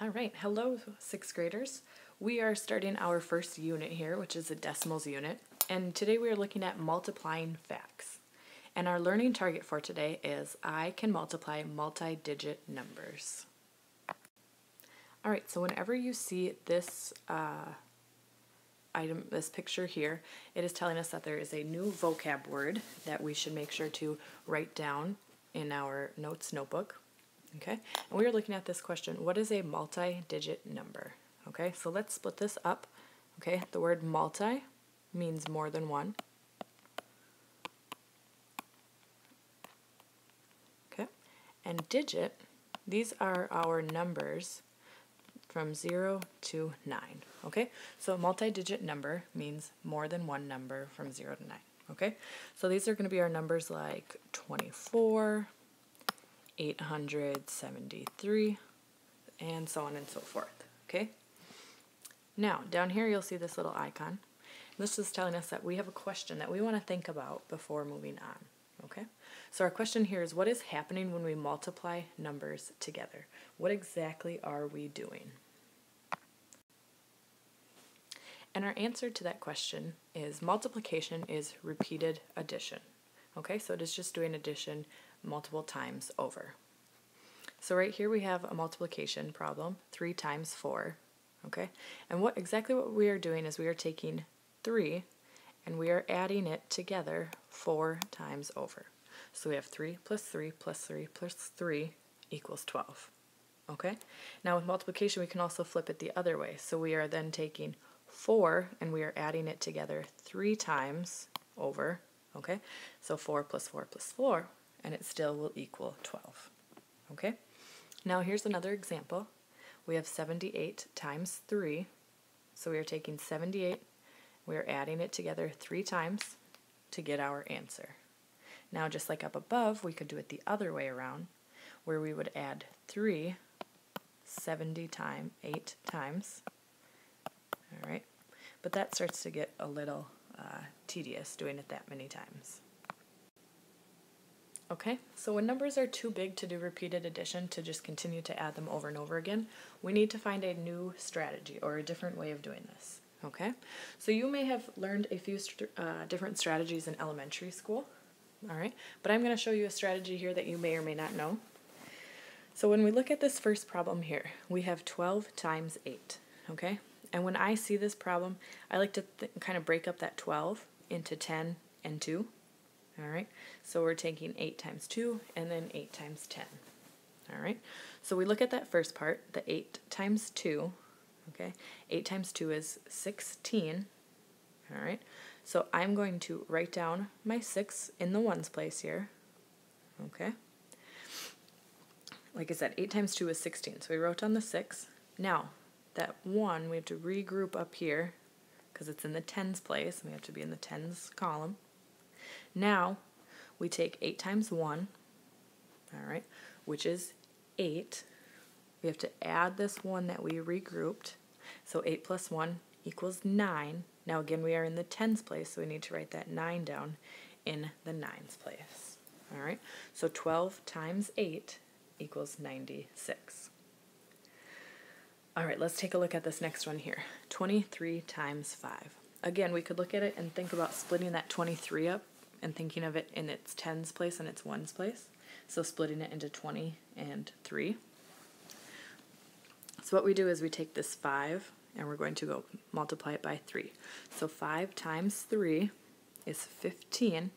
All right, hello, sixth graders. We are starting our first unit here, which is a decimals unit, and today we are looking at multiplying facts. And our learning target for today is I can multiply multi-digit numbers. All right, so whenever you see this item, this picture here, it is telling us that there is a new vocab word that we should make sure to write down in our notes notebook. Okay, and we are looking at this question, what is a multi-digit number? Okay, so let's split this up. Okay, the word multi means more than one. Okay, and digit, these are our numbers from 0 to 9. Okay, so a multi-digit number means more than one number from 0 to 9. Okay, so these are going to be our numbers like 24, 873, and so on and so forth. Okay, now down here you'll see this little icon. This is telling us that we have a question that we want to think about before moving on. Okay, so our question here is, what is happening when we multiply numbers together? What exactly are we doing? And our answer to that question is multiplication is repeated addition. Okay, so it is just doing addition multiple times over. So right here we have a multiplication problem, 3 times 4. Okay, and exactly what we are doing is we are taking 3 and we are adding it together 4 times over. So we have 3 plus 3 plus 3 plus 3 equals 12. Okay, now with multiplication we can also flip it the other way. So we are then taking 4 and we are adding it together 3 times over. Okay, so 4 plus 4 plus 4, and it still will equal 12. Okay, now here's another example. We have 78 times 3. So we are taking 78, we are adding it together 3 times to get our answer. Now just like up above, we could do it the other way around, where we would add 3 8 times. All right, but that starts to get a little tedious doing it that many times. Okay, so when numbers are too big to do repeated addition, to just continue to add them over and over again, we need to find a new strategy or a different way of doing this. Okay, so you may have learned a few different strategies in elementary school. All right, but I'm going to show you a strategy here that you may or may not know. So when we look at this first problem here, we have 12 times 8. Okay, and when I see this problem, I like to kind of break up that 12 into 10 and 2. All right, so we're taking 8 times 2 and then 8 times 10. All right, so we look at that first part, the 8 times 2. Okay, 8 times 2 is 16. All right, so I'm going to write down my 6 in the ones place here. Okay, like I said, 8 times 2 is 16, so we wrote down the 6. Now, that 1 we have to regroup up here because it's in the tens place, and we have to be in the tens column. Now, we take 8 times 1, all right, which is 8. We have to add this 1 that we regrouped, so 8 plus 1 equals 9. Now again, we are in the tens place, so we need to write that 9 down in the nines place. All right, so 12 times 8 equals 96. All right, let's take a look at this next one here, 23 times 5. Again, we could look at it and think about splitting that 23 up and thinking of it in its tens place and its ones place. So splitting it into 20 and 3. So what we do is we take this 5 and we're going to go multiply it by 3. So 5 times 3 is 15.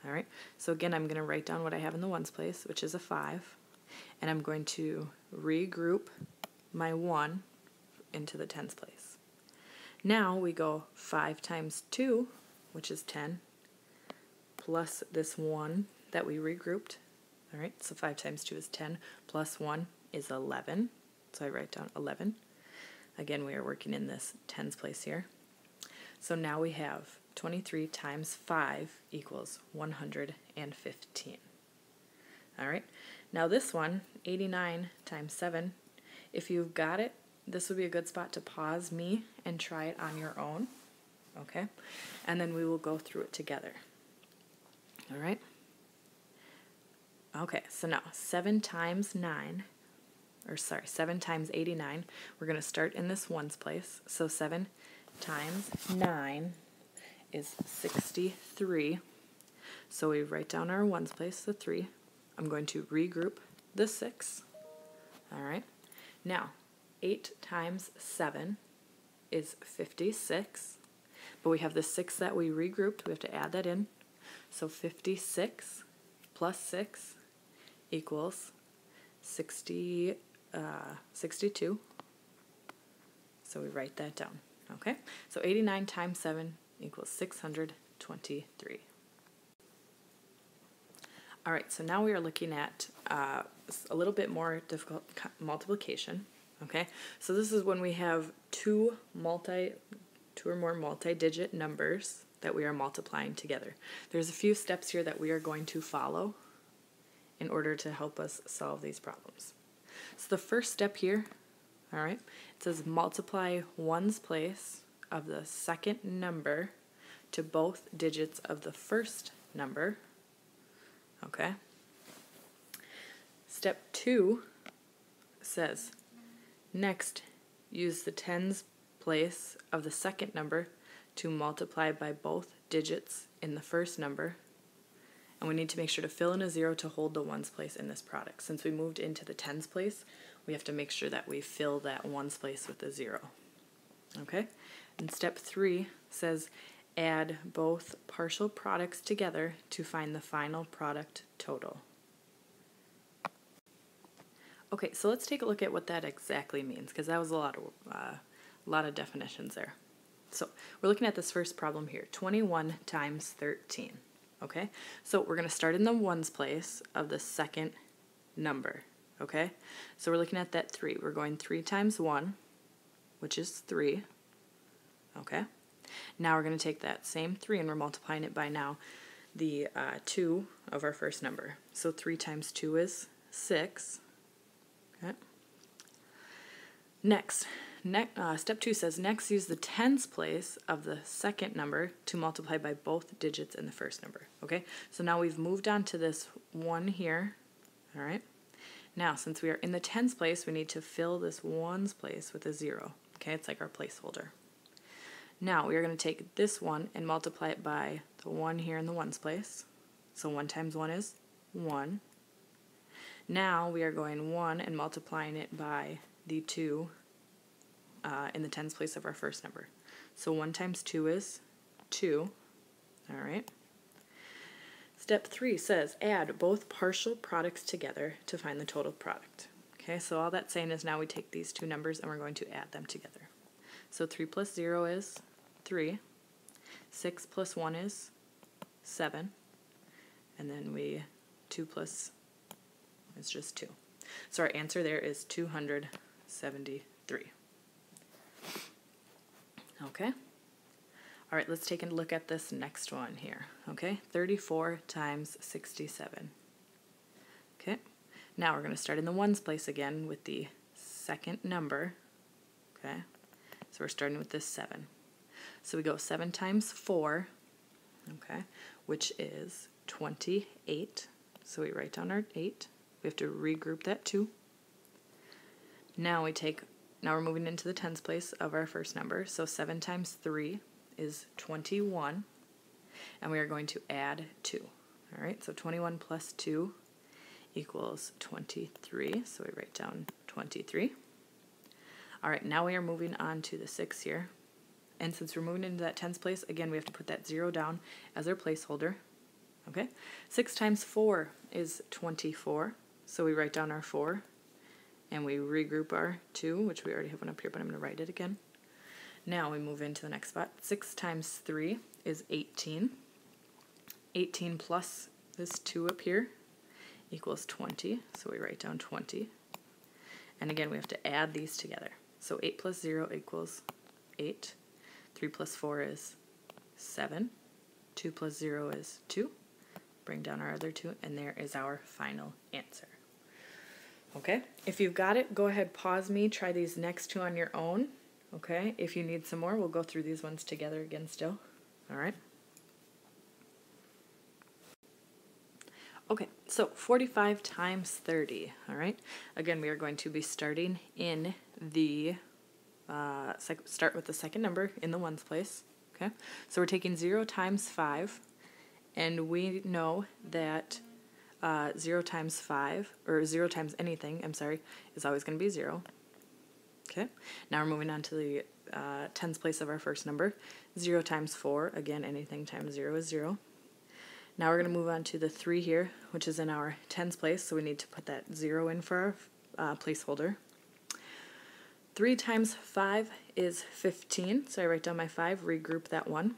All right, so again, I'm going to write down what I have in the ones place, which is a 5. And I'm going to regroup my 1 into the tens place. Now we go 5 times 2, which is 10, plus this 1 that we regrouped. All right, so 5 times 2 is 10, plus 1 is 11. So I write down 11. Again, we are working in this tens place here. So now we have 23 times 5 equals 115. All right, now this one, 89 times 7, if you've got it, this would be a good spot to pause me and try it on your own. Okay, and then we will go through it together. All right. Okay, so now 7 times 9 7 times 89. We're going to start in this ones place. So 7 times 9 is 63. So we write down our ones place, the 3. I'm going to regroup the 6. All right. Now, 8 times 7 is 56. But we have the 6 that we regrouped. We have to add that in. So 56 plus 6 equals 62. So we write that down. Okay? So 89 times 7 equals 623. All right, so now we are looking at a little bit more difficult multiplication. Okay? So this is when we have two or more multi-digit numbers that we are multiplying together. There's a few steps here that we are going to follow in order to help us solve these problems. So the first step here, all right, it says multiply ones place of the second number to both digits of the first number. Okay. Step 2 says next use the tens place of the second number to multiply by both digits in the first number, and we need to make sure to fill in a 0 to hold the ones place in this product. Since we moved into the tens place, we have to make sure that we fill that ones place with a 0. Okay? And step 3 says add both partial products together to find the final product total. Okay, so let's take a look at what that exactly means, because that was a lot of definitions there. So we're looking at this first problem here, 21 times 13. Okay, so we're going to start in the ones place of the second number. Okay, so we're looking at that 3. We're going 3 times 1, which is 3. Okay, now we're going to take that same 3 and we're multiplying it by now the 2 of our first number. So 3 times 2 is 6. Okay. Next, step 2 says next use the tens place of the second number to multiply by both digits in the first number. Okay, so now we've moved on to this 1 here. All right, now since we are in the tens place, we need to fill this ones place with a 0. Okay, it's like our placeholder. Now we are going to take this 1 and multiply it by the 1 here in the ones place. So 1 times 1 is 1. Now we are going 1 and multiplying it by the 2 in the tens place of our first number. So 1 times 2 is 2. All right. Step 3 says add both partial products together to find the total product. Okay, so all that's saying is now we take these two numbers and we're going to add them together. So 3 plus 0 is 3. 6 plus 1 is 7. And then 2 plus is just 2. So our answer there is 273. Okay. All right, let's take a look at this next one here. Okay, 34 times 67. Okay, now we're going to start in the ones place again with the second number. Okay, so we're starting with this 7. So we go 7 times 4, okay, which is 28. So we write down our 8. We have to regroup that 2. Now we're moving into the tens place of our first number. So 7 times 3 is 21. And we are going to add 2. All right, so 21 plus 2 equals 23. So we write down 23. All right, now we are moving on to the 6 here. And since we're moving into that tens place, again, we have to put that 0 down as our placeholder. Okay, 6 times 4 is 24. So we write down our 4, and we regroup our 2, which we already have one up here, but I'm going to write it again. Now we move into the next spot. 6 times 3 is 18. 18 plus this 2 up here equals 20, so we write down 20. And again, we have to add these together. So 8 plus 0 equals 8. 3 plus 4 is 7. 2 plus 0 is 2. Bring down our other 2, and there is our final answer. Okay, if you've got it, go ahead, pause me, try these next two on your own. Okay, if you need some more, we'll go through these ones together again still. All right. Okay, so 45 times 30, all right? Again, we are going to be starting in the, start with the second number in the ones place, okay? So we're taking 0 times 5, and we know that 0 times 5, or 0 times anything, I'm sorry, is always going to be 0. Okay, now we're moving on to the tens place of our first number. 0 times 4, again, anything times 0 is 0. Now we're going to move on to the 3 here, which is in our tens place, so we need to put that 0 in for our placeholder. 3 times 5 is 15, so I write down my 5, regroup that one.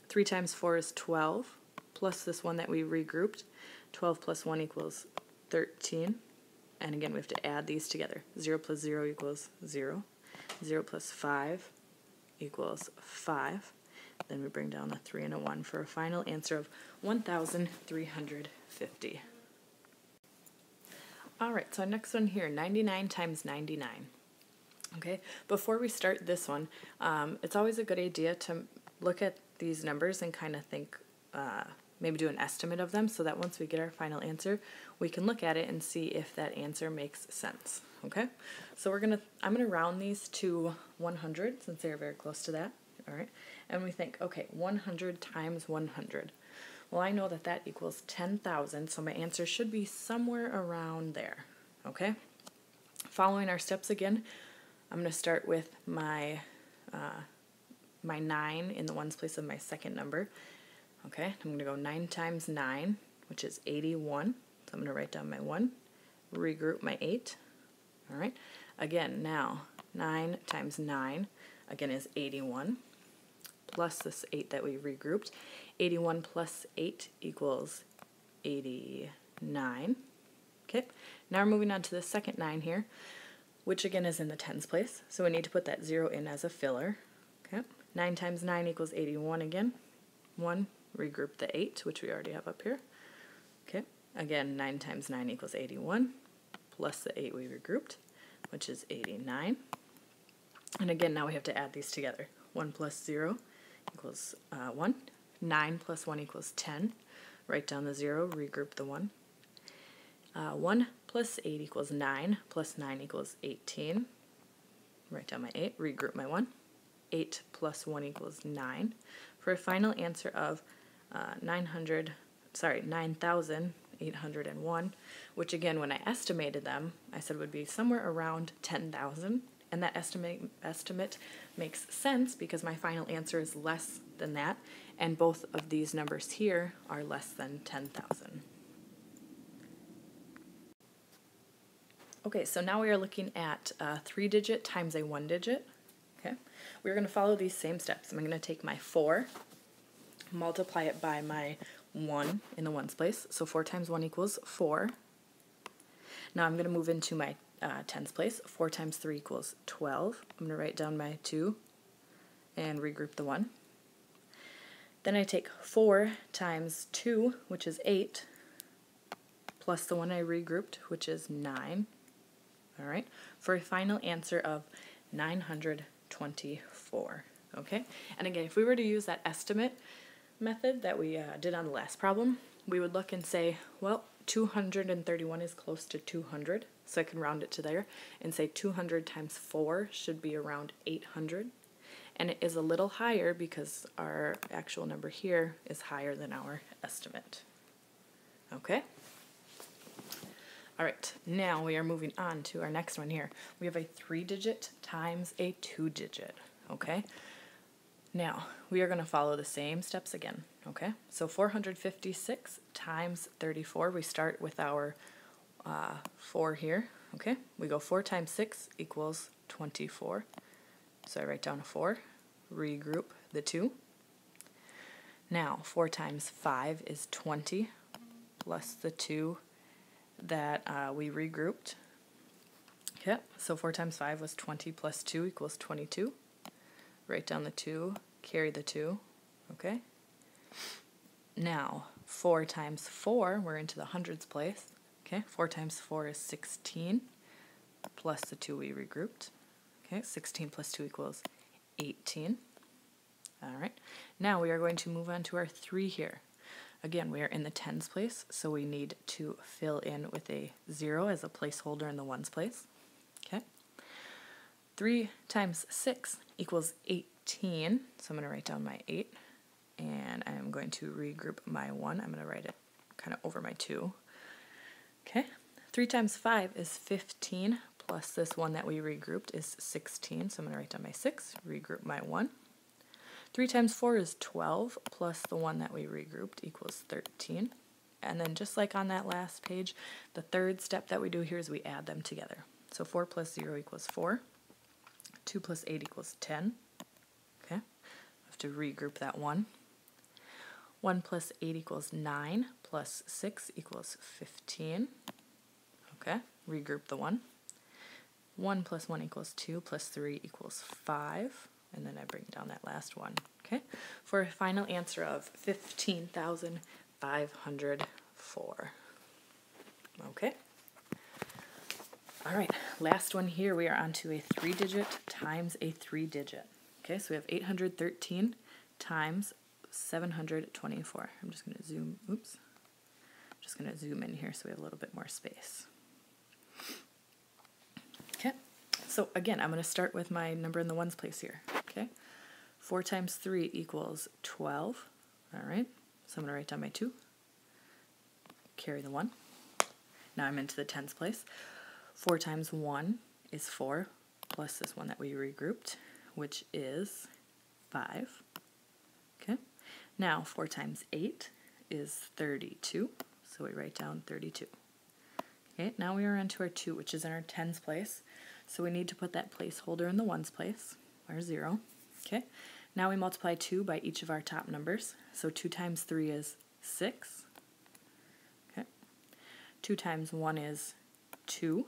3 times 4 is 12, plus this one that we regrouped. 12 plus 1 equals 13. And again, we have to add these together. 0 plus 0 equals 0. 0 plus 5 equals 5. Then we bring down a 3 and a 1 for a final answer of 1,350. All right, so our next one here, 99 times 99. Okay, before we start this one, it's always a good idea to look at these numbers and kind of think, maybe do an estimate of them so that once we get our final answer, we can look at it and see if that answer makes sense. Okay, so I'm gonna round these to 100 since they're very close to that. All right, and we think, okay, 100 times 100. Well, I know that that equals 10,000, so my answer should be somewhere around there. Okay, following our steps again, I'm going to start with my my 9 in the ones place of my second number. Okay, I'm going to go 9 times 9, which is 81. So I'm going to write down my 1, regroup my 8. All right, again, now 9 times 9, again, is 81, plus this 8 that we regrouped. 81 plus 8 equals 89. Okay, now we're moving on to the second 9 here, which again is in the tens place, so we need to put that 0 in as a filler. Okay, 9 times 9 equals 81 again. 1, regroup the 8, which we already have up here. Okay, again, 9 times 9 equals 81, plus the 8 we regrouped, which is 89. And again, now we have to add these together. 1 plus 0 equals 1. 9 plus 1 equals 10. Write down the 0, regroup the 1. 1 plus 8 equals 9, plus 9 equals 18. Write down my 8, regroup my 1. 8 plus 1 equals 9. For a final answer of 9,801, which again, when I estimated them, I said would be somewhere around 10,000. And that estimate makes sense because my final answer is less than that, and both of these numbers here are less than 10,000. Okay, so now we are looking at a 3-digit times a 1-digit. Okay, we're going to follow these same steps. I'm going to take my 4, multiply it by my 1 in the ones place. So 4 times 1 equals 4. Now I'm going to move into my tens place. 4 times 3 equals 12. I'm going to write down my 2 and regroup the 1. Then I take 4 times 2, which is 8, plus the 1 I regrouped, which is 9. All right, for a final answer of 924. Okay, and again, if we were to use that estimate method that we did on the last problem, we would look and say, well, 231 is close to 200, so I can round it to there and say 200 times 4 should be around 800. And it is a little higher because our actual number here is higher than our estimate. Okay? All right, now we are moving on to our next one here. We have a 3-digit times a 2-digit, okay? Now, we are going to follow the same steps again, okay? So 456 times 34, we start with our 4 here, okay? We go 4 times 6 equals 24. So I write down a 4, regroup the 2. Now, 4 times 5 is 20, plus the 2 that we regrouped. Okay, so 4 times 5 was 20 plus 2 equals 22. Write down the 2, carry the 2, okay? Now, 4 times 4, we're into the hundreds place. Okay, 4 times 4 is 16, plus the 2 we regrouped. Okay, 16 plus 2 equals 18. All right, now we are going to move on to our 3 here. again, we are in the tens place, so we need to fill in with a 0 as a placeholder in the ones place. Okay. 3 times 6 equals 18, so I'm going to write down my 8, and I'm going to regroup my 1. I'm going to write it kind of over my 2. Okay. 3 times 5 is 15, plus this 1 that we regrouped is 16, so I'm going to write down my 6, regroup my 1. 3 times 4 is 12, plus the 1 that we regrouped equals 13. And then just like on that last page, the third step that we do here is we add them together. So 4 plus 0 equals 4. 2 plus 8 equals 10. Okay, I have to regroup that 1. 1 plus 8 equals 9, plus 6 equals 15. Okay, regroup the 1. 1 plus 1 equals 2, plus 3 equals 5. And then I bring down that last one, okay? For a final answer of 15,504. Okay? All right, last one here. We are on to a 3-digit times a 3-digit. Okay, so we have 813 times 724. I'm just going to zoom, just going to zoom in here so we have a little bit more space. Okay, so again, I'm going to start with my number in the ones place here. Okay, 4 times 3 equals 12. All right, so I'm going to write down my 2, carry the 1. Now I'm into the tens place. 4 times 1 is 4, plus this one that we regrouped, which is 5. Okay, now 4 times 8 is 32, so we write down 32. Okay, now we are onto our 2, which is in our tens place, so we need to put that placeholder in the ones place, our 0. Okay, now we multiply 2 by each of our top numbers, so 2 times 3 is 6. Okay, 2 times 1 is 2,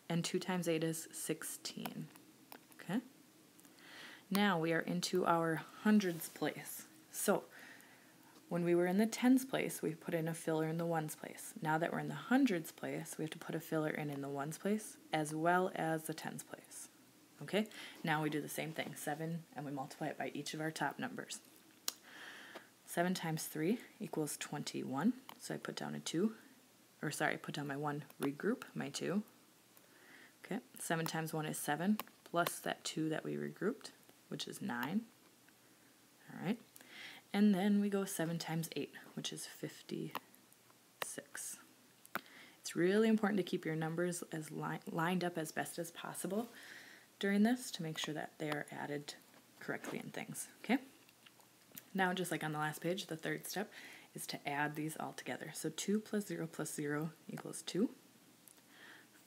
and 2 times 8 is 16. Okay, now we are into our hundreds place. So when we were in the tens place, we put in a filler in the ones place. Now that we're in the hundreds place, we have to put a filler in the ones place as well as the tens place. Okay, now we do the same thing, 7, and we multiply it by each of our top numbers. 7 times 3 equals 21, so I put down a 2, or sorry, I put down my 1, regroup my 2. Okay, 7 times 1 is 7, plus that 2 that we regrouped, which is 9. All right, and then we go 7 times 8, which is 56. It's really important to keep your numbers as lined up as best as possible during this to make sure that they are added correctly in things. Okay, now just like on the last page, the third step is to add these all together. So 2 plus 0 plus 0 equals 2.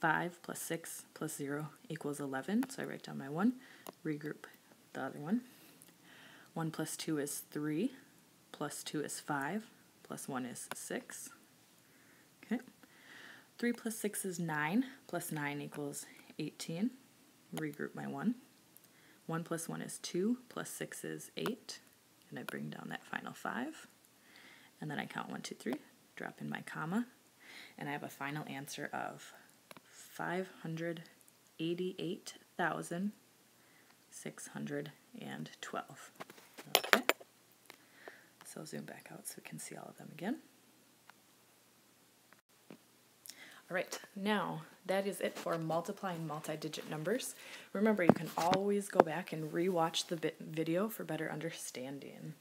5 plus 6 plus 0 equals 11, so I write down my 1, regroup the other one. 1 plus 2 is 3, plus 2 is 5, plus 1 is 6. Okay, 3 plus 6 is 9, plus 9 equals 18. Regroup my 1. 1 plus 1 is 2, plus 6 is 8, and I bring down that final 5. And then I count 1, 2, 3, drop in my comma, and I have a final answer of 588,612. Okay, so I'll zoom back out so we can see all of them again. All right, now that is it for multiplying multi-digit numbers. Remember, you can always go back and re-watch the video for better understanding.